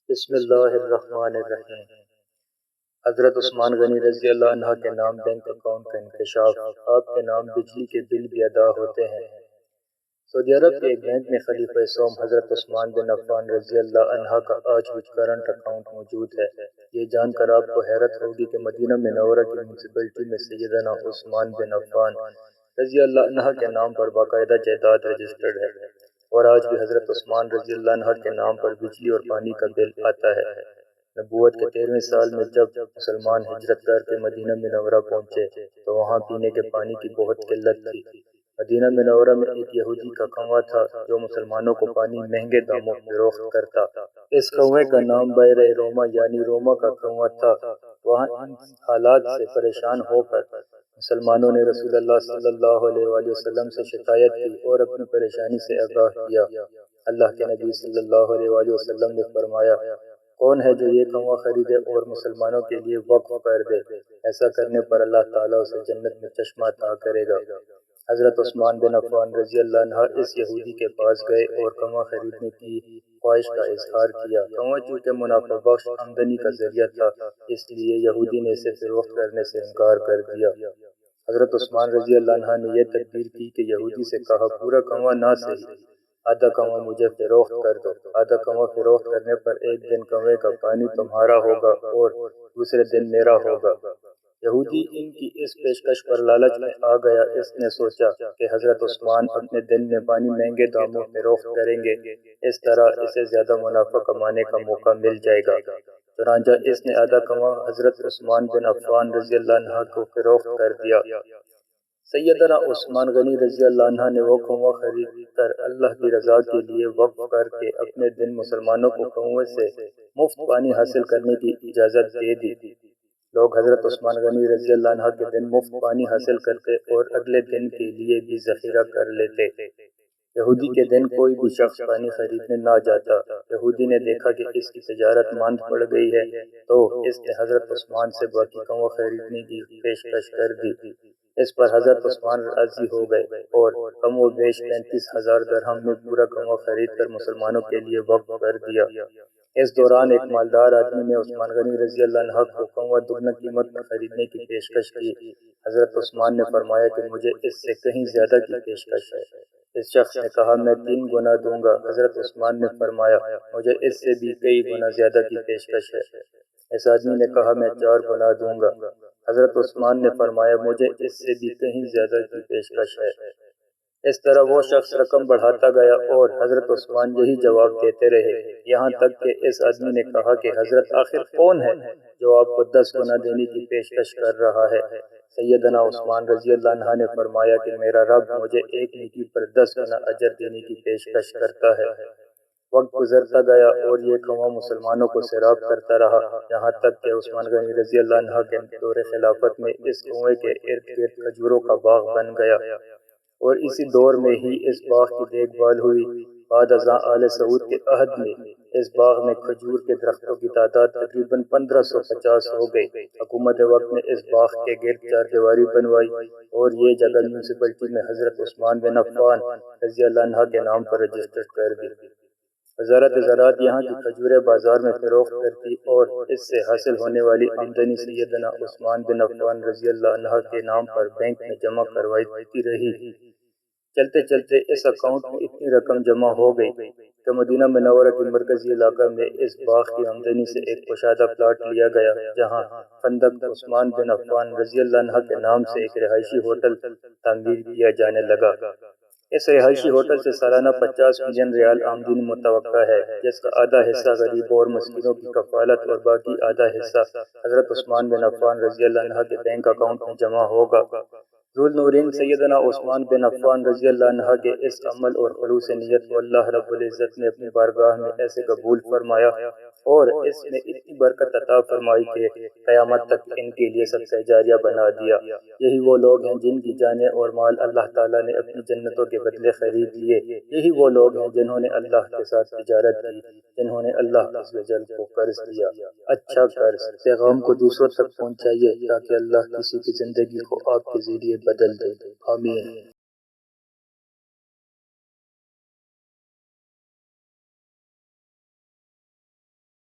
بسم اللہ الرحمن الرحیم۔ حضرت عثمان غنی رضی اللہ عنہ کے نام بینک اکاؤنٹ کا انکشاف۔ آپ کے نام بجلی کے بل بھی ادا ہوتے ہیں۔ سعودی عرب کے ایک بینک میں خلیفہ سوم حضرت عثمان بن عفان رضی اللہ عنہ کا آج بھی کرنٹ اکاؤنٹ موجود ہے۔ یہ جان کر آپ کو حیرت ہوگی کہ مدینہ منورہ کی میونسپلٹی میں سیدنا عثمان بن عفان رضی اللہ عنہ کے نام پر باقاعدہ جائیداد رجسٹرڈ ہے، اور آج بھی حضرت عثمان رضی اللہ عنہ کے نام پر بجلی اور پانی کا بل آتا ہے۔ نبوت کے 13ویں سال میں جب مسلمان ہجرت کر کے مدینہ منورہ پہنچے تو وہاں پینے کے پانی کی بہت قلت تھی۔ مدینہ منورہ میں ایک یہودی کا کنواں تھا جو مسلمانوں کو پانی مہنگے داموں فروخت کرتا۔ اس کنویں کا نام بئر روما یعنی روما کا کنواں تھا۔ وہاں ان حالات سے پریشان ہو کر مسلمانوں نے رسول اللہ صلی اللہ علیہ وآلہ وسلم سے شکایت کی اور اپنی پریشانی سے آگاہ کیا۔ اللہ کے نبی صلی اللہ علیہ وآلہ وسلم نے فرمایا، کون ہے جو یہ کنواں خریدے اور مسلمانوں کے لیے وقف کر دے؟ ایسا کرنے پر اللہ تعالیٰ اسے جنت میں چشمہ عطا کرے گا۔ حضرت عثمان بن عفان رضی اللہ عنہ اس یہودی کے پاس گئے اور کنواں خریدنے کی خواہش کا اظہار کیا۔ کنواں چونکہ منافع بخش آمدنی کا ذریعہ تھا، اس لیے یہودی نے اسے فروخت کرنے سے انکار کر دیا۔ حضرت عثمان رضی اللہ عنہ نے یہ تدبیر کی کہ یہودی سے کہا، پورا کنواں نہ صحیح، آدھا کنواں مجھے فروخت کر دو۔ آدھا کنواں فروخت کرنے پر ایک دن کنویں کا پانی تمہارا ہوگا اور دوسرے دن میرا ہوگا۔ یہودی ان کی اس پیشکش پر لالچ میں آ گیا۔ اس نے سوچا کہ حضرت عثمان اپنے دن میں پانی مہنگے داموں فروخت کریں گے، اس طرح اسے زیادہ منافع کمانے کا موقع مل جائے گا۔ چنانچہ اس نے آدھا کنواں حضرت عثمان بن عفان رضی اللہ عنہ کو فروخت کر دیا۔ سیدنا عثمان غنی رضی اللہ عنہ نے وہ کنواں خرید کر اللہ کی رضا کے لیے وقف کر کے اپنے دن مسلمانوں کو کنویں سے مفت پانی حاصل کرنے کی اجازت دے دی۔ لوگ حضرت عثمان غنی رضی اللہ عنہ کے دن مفت پانی حاصل کرتے اور اگلے دن کے لیے بھی ذخیرہ کر لیتے۔ یہودی کے دن کوئی بھی شخص پانی خریدنے نہ جاتا۔ یہودی نے دیکھا کہ اس کی تجارت مند پڑ گئی ہے تو اس نے حضرت عثمان سے باقی کنواں خریدنے کی پیشکش کر دی۔ اس پر حضرت عثمان راضی ہو گئے اور کم و بیش 35,000 درہم میں پورا کنواں خرید کر مسلمانوں کے لیے وقف کر دیا۔ اس دوران ایک مالدار آدمی نے عثمان غنی رضی اللہ عنہ کو کنواں دگنا قیمت پر خریدنے کی پیشکش کی۔ حضرت عثمان نے فرمایا کہ مجھے اس سے کہیں زیادہ کی پیشکش ہے۔ اس شخص نے کہا، میں 3 گنا دوں گا۔ حضرت عثمان نے فرمایا، مجھے اس سے بھی کئی گنا زیادہ کی پیشکش ہے۔ اس آدمی نے کہا، میں 4 گنا دوں گا۔ حضرت عثمان نے فرمایا، مجھے اس سے بھی کہیں زیادہ کی پیشکش ہے۔ اس طرح وہ شخص رقم بڑھاتا گیا اور حضرت عثمان یہی جواب دیتے رہے، یہاں تک کہ اس آدمی نے کہا کہ حضرت آخر کون ہے جو آپ کو 10 گنا دینے کی پیشکش کر رہا ہے؟ سیدنا عثمان رضی اللہ عنہ نے فرمایا کہ میرا رب مجھے ایک نیکی پر 10 گنا اجر دینے کی پیشکش کرتا ہے۔ وقت گزرتا گیا اور یہ کنواں مسلمانوں کو سیراب کرتا رہا، یہاں تک کہ عثمان غنی رضی اللہ عنہ کے دور خلافت میں اس کنویں کے ارد گرد کھجوروں کا باغ بن گیا، اور اسی دور میں ہی اس باغ کی دیکھ بھال ہوئی۔ بعد ازاں آل سعود کے عہد میں اس باغ میں کھجور کے درختوں کی تعداد تقریباً 1550 ہو گئی۔ حکومت وقت نے اس باغ کے گرد 4 دیواری بنوائی اور یہ جگہ میونسپلٹی میں حضرت عثمان بن عفان رضی اللہ عنہ کے نام پر رجسٹرڈ کر دی۔ وزارت زراعت یہاں کی کھجوریں بازار میں فروخت کرتی اور اس سے حاصل ہونے والی آمدنی سیدنا عثمان بن عفان رضی اللہ عنہ کے نام پر بینک میں جمع کرواتی رہی۔ چلتے چلتے اس اکاؤنٹ میں اتنی رقم جمع ہو گئی کہ مدینہ منورہ کے مرکزی علاقہ میں اس باغ کی آمدنی سے ایک کشادہ پلاٹ لیا گیا، جہاں خندق عثمان بن عفان رضی اللہ عنہ کے نام سے ایک رہائشی ہوٹل تعمیر کیا جانے لگا۔ اس رہائشی ہوٹل سے سالانہ 50 ملین ریال آمدنی متوقع ہے، جس کا آدھا حصہ غریبوں اور مسکینوں کی کفالت اور باقی آدھا حصہ حضرت عثمان بن عفان رضی اللہ عنہ کے بینک اکاؤنٹ میں جمع ہوگا۔ ذو النورین سیدنا عثمان بن عفان رضی اللہ عنہ کے اس عمل اور خلوص نیت کو اللہ رب العزت نے اپنی بارگاہ میں ایسے قبول فرمایا اور اس میں اتنی برکت عطا فرمائی کہ قیامت تک ان کے لیے صدقہ جاریہ بنا دیا۔ یہی وہ لوگ ہیں جن کی جانیں اور مال اللہ تعالیٰ نے اپنی جنتوں کے بدلے خرید لیے۔ یہی وہ لوگ ہیں جنہوں نے اللہ کے ساتھ تجارت کی، جنہوں نے اللہ عز و جل کو قرض دیا۔ اچھا قرض پیغام کو دوسروں تک پہنچائیے تاکہ اللہ کسی کی زندگی کو آپ کے ذریعے بدل دے۔ آمین۔